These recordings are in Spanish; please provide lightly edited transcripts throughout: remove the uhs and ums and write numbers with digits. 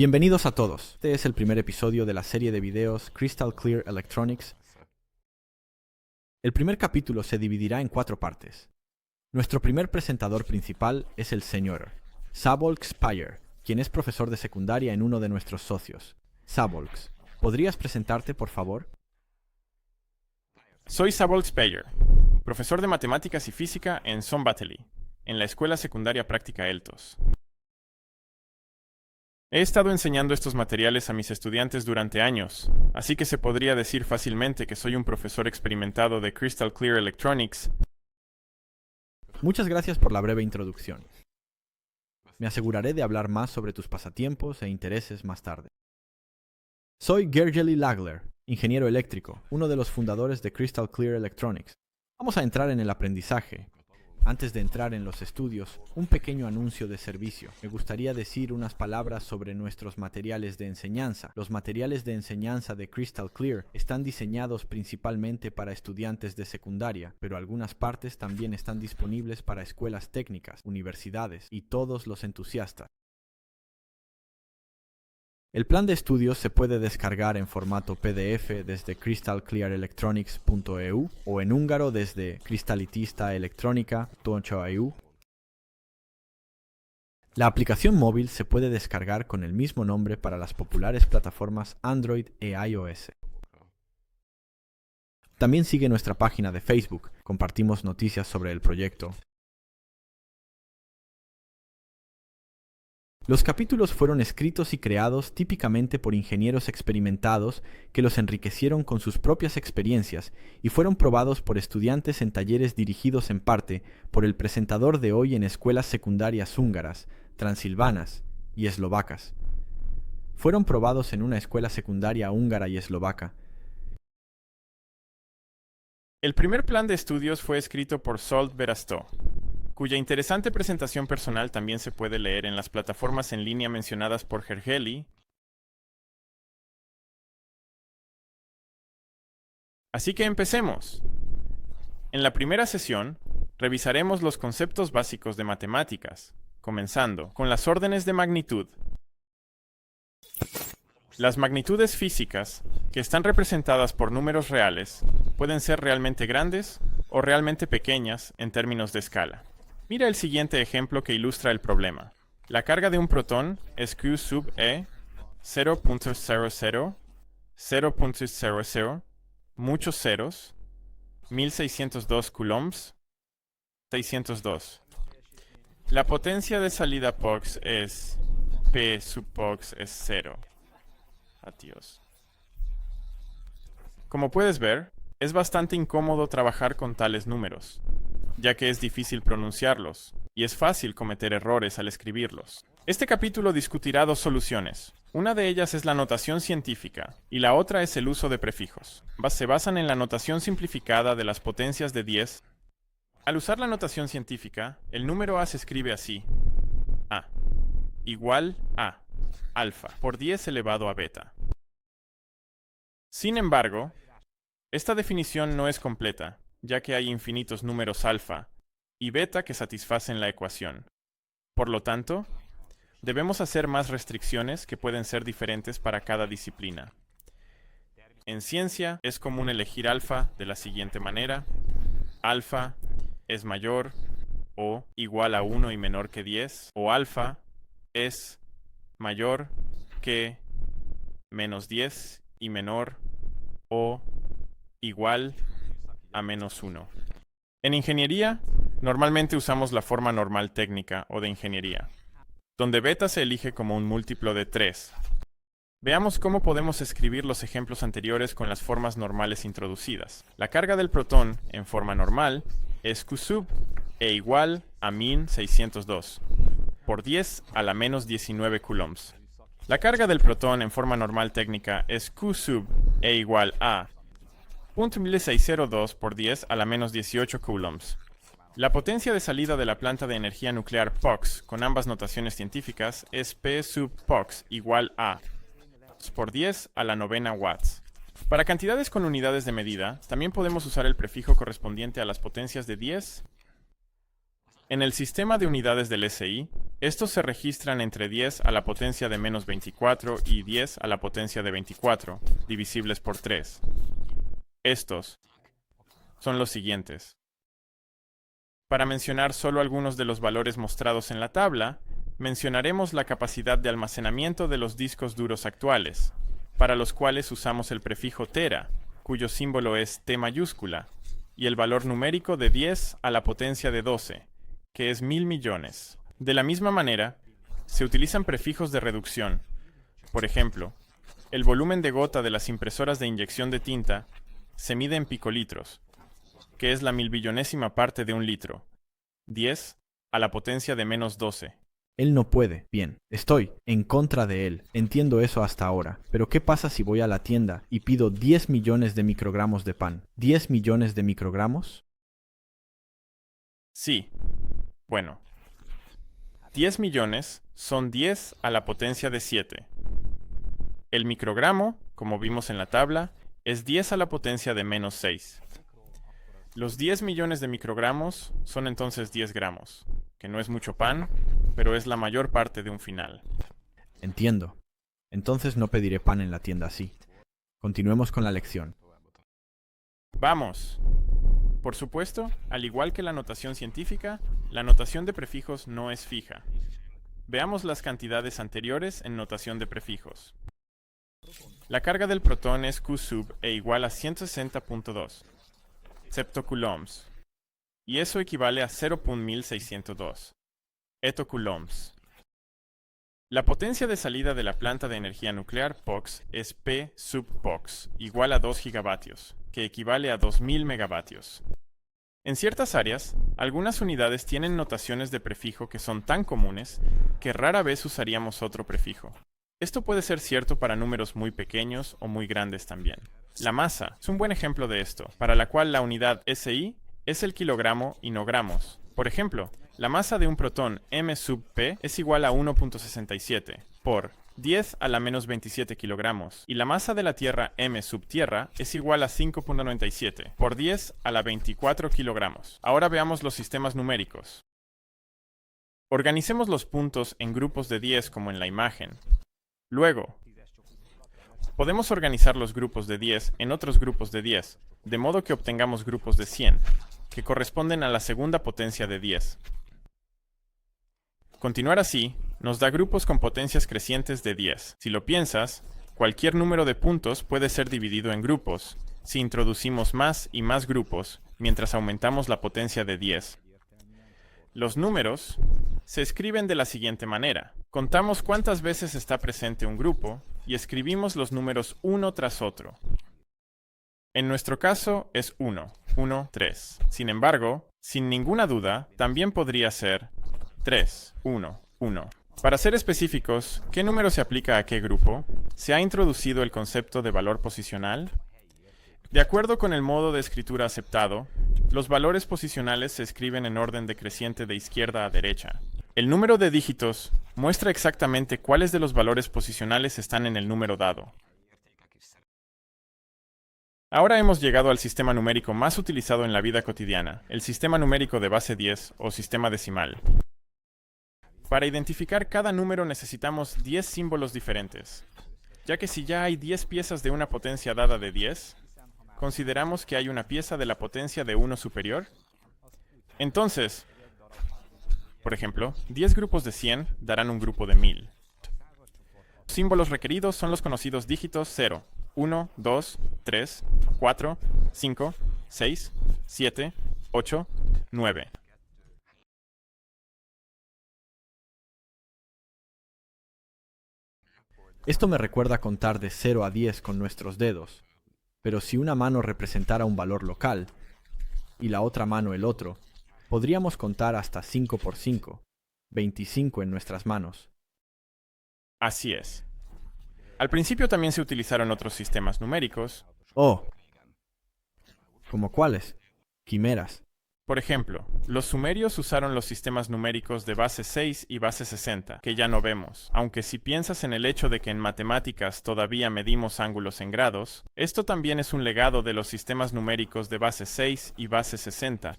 Bienvenidos a todos. Este es el primer episodio de la serie de videos Crystal Clear Electronics. El primer capítulo se dividirá en 4 partes. Nuestro primer presentador principal es el Sr. Szabolcs Speyer, quien es profesor de secundaria en uno de nuestros socios. Szabolcs, ¿podrías presentarte, por favor? Soy Szabolcs Speyer, profesor de matemáticas y física en Szombathely, en la Escuela Secundaria Práctica Eltos. He estado enseñando estos materiales a mis estudiantes durante años, así que se podría decir fácilmente que soy un profesor experimentado de Crystal Clear Electronics. Muchas gracias por la breve introducción. Me aseguraré de hablar más sobre tus pasatiempos e intereses más tarde. Soy Gergely Lagler, ingeniero eléctrico, uno de los fundadores de Crystal Clear Electronics. Vamos a entrar en el aprendizaje. Antes de entrar en los estudios, un pequeño anuncio de servicio. Me gustaría decir unas palabras sobre nuestros materiales de enseñanza. Los materiales de enseñanza de Crystal Clear están diseñados principalmente para estudiantes de secundaria, pero algunas partes también están disponibles para escuelas técnicas, universidades y todos los entusiastas. El plan de estudios se puede descargar en formato PDF desde crystalclearelectronics.eu o en húngaro desde crystalitistaelectronica.eu. La aplicación móvil se puede descargar con el mismo nombre para las populares plataformas Android e iOS. También sigue nuestra página de Facebook, compartimos noticias sobre el proyecto. Los capítulos fueron escritos y creados típicamente por ingenieros experimentados que los enriquecieron con sus propias experiencias y fueron probados por estudiantes en talleres dirigidos en parte por el presentador de hoy en escuelas secundarias húngaras, transilvanas y eslovacas. Fueron probados en una escuela secundaria húngara y eslovaca. El primer plan de estudios fue escrito por Zsolt Beraszto, cuya interesante presentación personal también se puede leer en las plataformas en línea mencionadas por Gergely. Así que empecemos. En la primera sesión, revisaremos los conceptos básicos de matemáticas, comenzando con las órdenes de magnitud. Las magnitudes físicas, que están representadas por números reales, pueden ser realmente grandes o realmente pequeñas en términos de escala. Mira el siguiente ejemplo que ilustra el problema. La carga de un protón es Q sub E 0.00, 0.00, muchos ceros, 1602 coulombs, 602. La potencia de salida POX es P sub POX es 0. Adiós. Como puedes ver, es bastante incómodo trabajar con tales números, ya que es difícil pronunciarlos, y es fácil cometer errores al escribirlos. Este capítulo discutirá 2 soluciones. Una de ellas es la notación científica, y la otra es el uso de prefijos. Se basan en la notación simplificada de las potencias de 10. Al usar la notación científica, el número A se escribe así: A igual a alfa por 10 elevado a beta. Sin embargo, esta definición no es completa, ya que hay infinitos números alfa y beta que satisfacen la ecuación. Por lo tanto, debemos hacer más restricciones que pueden ser diferentes para cada disciplina. En ciencia, es común elegir alfa de la siguiente manera: alfa es mayor o igual a 1 y menor que 10, o alfa es mayor que menos 10 y menor o igual a menos 1. En ingeniería, normalmente usamos la forma normal técnica o de ingeniería, donde beta se elige como un múltiplo de 3. Veamos cómo podemos escribir los ejemplos anteriores con las formas normales introducidas. La carga del protón en forma normal es Q sub E igual a 1602 por 10 a la menos 19 coulombs. La carga del protón en forma normal técnica es Q sub E igual a 0.1602 por 10 a la menos 18 coulombs. La potencia de salida de la planta de energía nuclear POX, con ambas notaciones científicas, es P sub POX igual a por 10 a la 9 watts. Para cantidades con unidades de medida, también podemos usar el prefijo correspondiente a las potencias de 10. En el sistema de unidades del SI, Estos se registran entre 10 a la potencia de menos 24 y 10 a la potencia de 24, divisibles por 3. Estos son los siguientes. Para mencionar solo algunos de los valores mostrados en la tabla, mencionaremos la capacidad de almacenamiento de los discos duros actuales, para los cuales usamos el prefijo tera, cuyo símbolo es T mayúscula, y el valor numérico de 10 a la potencia de 12, que es 1000 millones. De la misma manera, se utilizan prefijos de reducción. Por ejemplo, el volumen de gota de las impresoras de inyección de tinta se mide en picolitros, que es la milbillonésima parte de un litro, 10 a la potencia de menos 12. Él no puede. Bien, estoy en contra de él. Entiendo eso hasta ahora. Pero ¿qué pasa si voy a la tienda y pido 10 millones de microgramos de pan? ¿10 millones de microgramos? Sí. Bueno. 10 millones son 10 a la potencia de 7. El microgramo, como vimos en la tabla, es 10 a la potencia de menos 6. Los 10 millones de microgramos son entonces 10 gramos, que no es mucho pan, pero es la mayor parte de un final. Entiendo. Entonces no pediré pan en la tienda así. Continuemos con la lección. ¡Vamos! Por supuesto, al igual que la notación científica, la notación de prefijos no es fija. Veamos las cantidades anteriores en notación de prefijos. La carga del protón es Q sub e igual a 160.2 septocoulombs, y eso equivale a 0.1602 ettocoulombs. La potencia de salida de la planta de energía nuclear POX es P sub POX, igual a 2 gigavatios, que equivale a 2000 megavatios. En ciertas áreas, algunas unidades tienen notaciones de prefijo que son tan comunes que rara vez usaríamos otro prefijo. Esto puede ser cierto para números muy pequeños o muy grandes también. La masa es un buen ejemplo de esto, para la cual la unidad SI es el kilogramo y no gramos. Por ejemplo, la masa de un protón m sub p es igual a 1.67 por 10 a la menos 27 kilogramos, y la masa de la Tierra m sub tierra es igual a 5.97 por 10 a la 24 kilogramos. Ahora veamos los sistemas numéricos. Organicemos los puntos en grupos de 10 como en la imagen. Luego, podemos organizar los grupos de 10 en otros grupos de 10, de modo que obtengamos grupos de 100, que corresponden a la segunda potencia de 10. Continuar así nos da grupos con potencias crecientes de 10. Si lo piensas, cualquier número de puntos puede ser dividido en grupos, si introducimos más y más grupos, mientras aumentamos la potencia de 10. Los números se escriben de la siguiente manera. Contamos cuántas veces está presente un grupo y escribimos los números uno tras otro. En nuestro caso es 1, 1, 3. Sin embargo, sin ninguna duda, también podría ser 3, 1, 1. Para ser específicos, ¿qué número se aplica a qué grupo? ¿Se ha introducido el concepto de valor posicional? De acuerdo con el modo de escritura aceptado, los valores posicionales se escriben en orden decreciente de izquierda a derecha. El número de dígitos muestra exactamente cuáles de los valores posicionales están en el número dado. Ahora hemos llegado al sistema numérico más utilizado en la vida cotidiana, el sistema numérico de base 10 o sistema decimal. Para identificar cada número necesitamos 10 símbolos diferentes, ya que si ya hay 10 piezas de una potencia dada de 10, ¿consideramos que hay una pieza de la potencia de 1 superior? Entonces, por ejemplo, 10 grupos de 100 darán un grupo de 1000. Los símbolos requeridos son los conocidos dígitos 0, 1, 2, 3, 4, 5, 6, 7, 8, 9. Esto me recuerda contar de 0 a 10 con nuestros dedos. Pero si una mano representara un valor local y la otra mano el otro, podríamos contar hasta 5 por 5, 25 en nuestras manos. Así es. Al principio también se utilizaron otros sistemas numéricos. Oh, ¿como cuáles? Quimeras. Por ejemplo, los sumerios usaron los sistemas numéricos de base 6 y base 60, que ya no vemos, aunque si piensas en el hecho de que en matemáticas todavía medimos ángulos en grados, esto también es un legado de los sistemas numéricos de base 6 y base 60.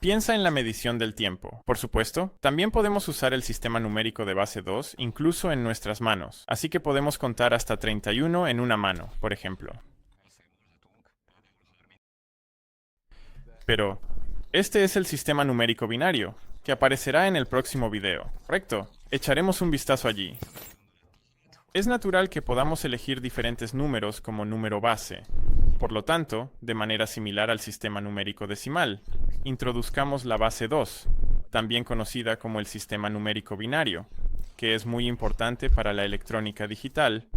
Piensa en la medición del tiempo. Por supuesto, también podemos usar el sistema numérico de base 2 incluso en nuestras manos, así que podemos contar hasta 31 en una mano, por ejemplo. Pero, este es el sistema numérico binario, que aparecerá en el próximo video, ¿correcto? Echaremos un vistazo allí. Es natural que podamos elegir diferentes números como número base. Por lo tanto, de manera similar al sistema numérico decimal, introduzcamos la base 2, también conocida como el sistema numérico binario, que es muy importante para la electrónica digital.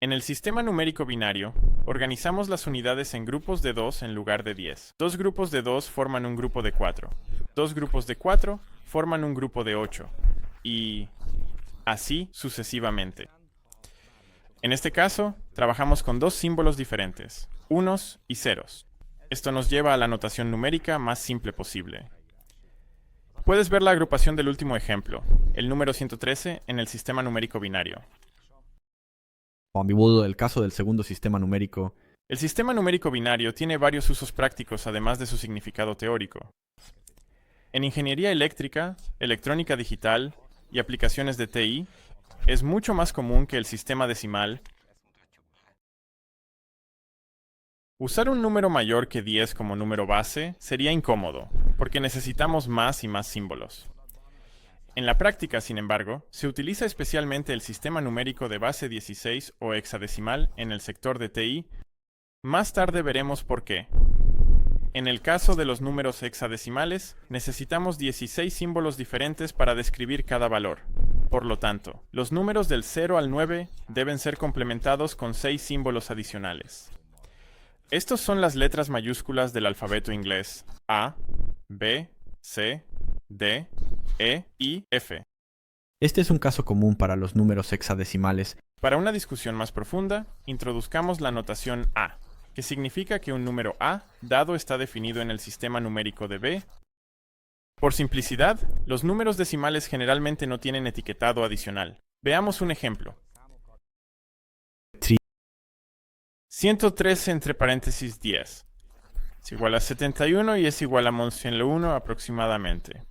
En el sistema numérico binario, organizamos las unidades en grupos de 2 en lugar de 10. Dos grupos de 2 forman un grupo de 4. Dos grupos de 4 forman un grupo de 8. Y así sucesivamente. En este caso, trabajamos con dos símbolos diferentes, unos y ceros. Esto nos lleva a la notación numérica más simple posible. Puedes ver la agrupación del último ejemplo, el número 113, en el sistema numérico binario. O a mi modo, el caso del segundo sistema numérico. El sistema numérico binario tiene varios usos prácticos además de su significado teórico. En ingeniería eléctrica, electrónica digital y aplicaciones de TI, es mucho más común que el sistema decimal. Usar un número mayor que 10 como número base sería incómodo, porque necesitamos más y más símbolos. En la práctica, sin embargo, se utiliza especialmente el sistema numérico de base 16 o hexadecimal en el sector de TI. Más tarde veremos por qué. En el caso de los números hexadecimales, necesitamos 16 símbolos diferentes para describir cada valor. Por lo tanto, los números del 0 al 9 deben ser complementados con 6 símbolos adicionales. Estos son las letras mayúsculas del alfabeto inglés: A, B, C, D, E y F. Este es un caso común para los números hexadecimales. Para una discusión más profunda, introduzcamos la notación A, que significa que un número A dado está definido en el sistema numérico de B. Por simplicidad, los números decimales generalmente no tienen etiquetado adicional. Veamos un ejemplo. 103 entre paréntesis 10 es igual a 71 y es igual a -1 aproximadamente.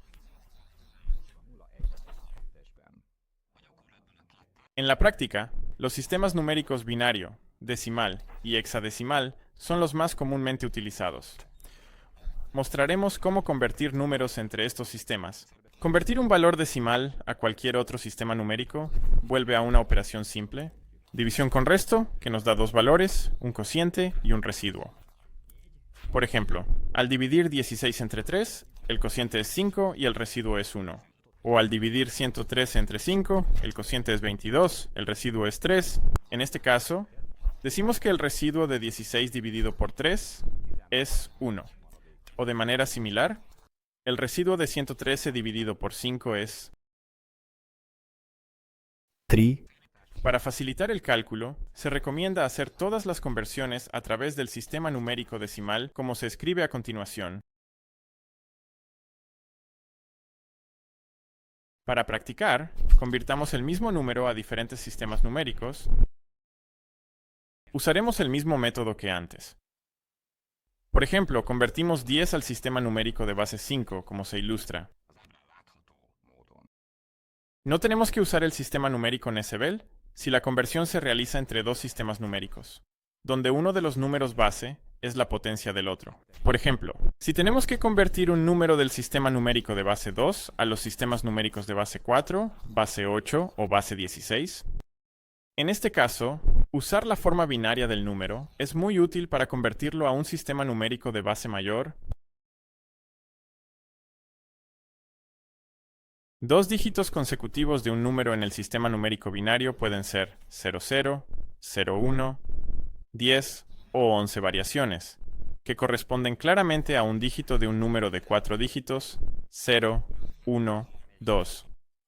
En la práctica, los sistemas numéricos binario, decimal y hexadecimal son los más comúnmente utilizados. Mostraremos cómo convertir números entre estos sistemas. Convertir un valor decimal a cualquier otro sistema numérico vuelve a una operación simple. División con resto, que nos da dos valores, un cociente y un residuo. Por ejemplo, al dividir 16 entre 3, el cociente es 5 y el residuo es 1. O al dividir 113 entre 5, el cociente es 22, el residuo es 3. En este caso, decimos que el residuo de 16 dividido por 3 es 1. O de manera similar, el residuo de 113 dividido por 5 es 3. Para facilitar el cálculo, se recomienda hacer todas las conversiones a través del sistema numérico decimal como se escribe a continuación. Para practicar, convirtamos el mismo número a diferentes sistemas numéricos. Usaremos el mismo método que antes. Por ejemplo, convertimos 10 al sistema numérico de base 5, como se ilustra. No tenemos que usar el sistema numérico Nesebel si la conversión se realiza entre dos sistemas numéricos, donde uno de los números base es la potencia del otro. Por ejemplo, si tenemos que convertir un número del sistema numérico de base 2 a los sistemas numéricos de base 4, base 8 o base 16, en este caso, usar la forma binaria del número es muy útil para convertirlo a un sistema numérico de base mayor. Dos dígitos consecutivos de un número en el sistema numérico binario pueden ser 00, 01, 10 o 11 variaciones, que corresponden claramente a un dígito de un número de 4 dígitos, 0, 1, 2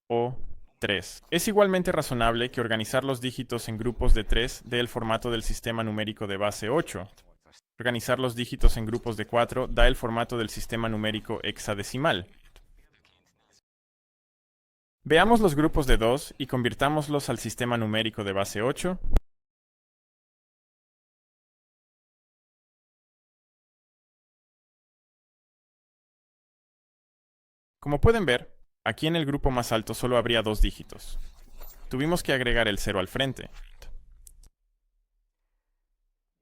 o 3. Es igualmente razonable que organizar los dígitos en grupos de 3 dé el formato del sistema numérico de base 8. Organizar los dígitos en grupos de 4 da el formato del sistema numérico hexadecimal. Veamos los grupos de 2 y convirtámoslos al sistema numérico de base 8. Como pueden ver, aquí en el grupo más alto solo habría 2 dígitos. Tuvimos que agregar el 0 al frente.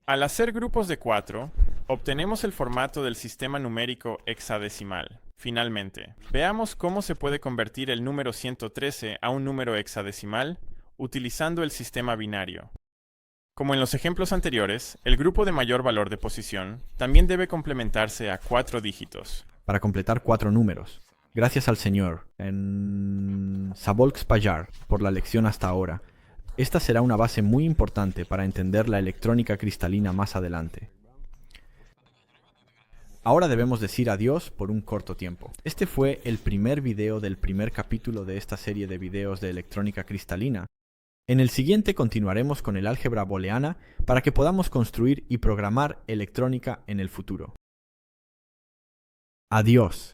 Al hacer grupos de 4, obtenemos el formato del sistema numérico hexadecimal. Finalmente, veamos cómo se puede convertir el número 113 a un número hexadecimal utilizando el sistema binario. Como en los ejemplos anteriores, el grupo de mayor valor de posición también debe complementarse a 4 dígitos. Para completar 4 números. Gracias al Señor, en Sabolx Payar, por la lección hasta ahora. Esta será una base muy importante para entender la electrónica cristalina más adelante. Ahora debemos decir adiós por un corto tiempo. Este fue el primer video del primer capítulo de esta serie de videos de electrónica cristalina. En el siguiente continuaremos con el álgebra booleana para que podamos construir y programar electrónica en el futuro. Adiós.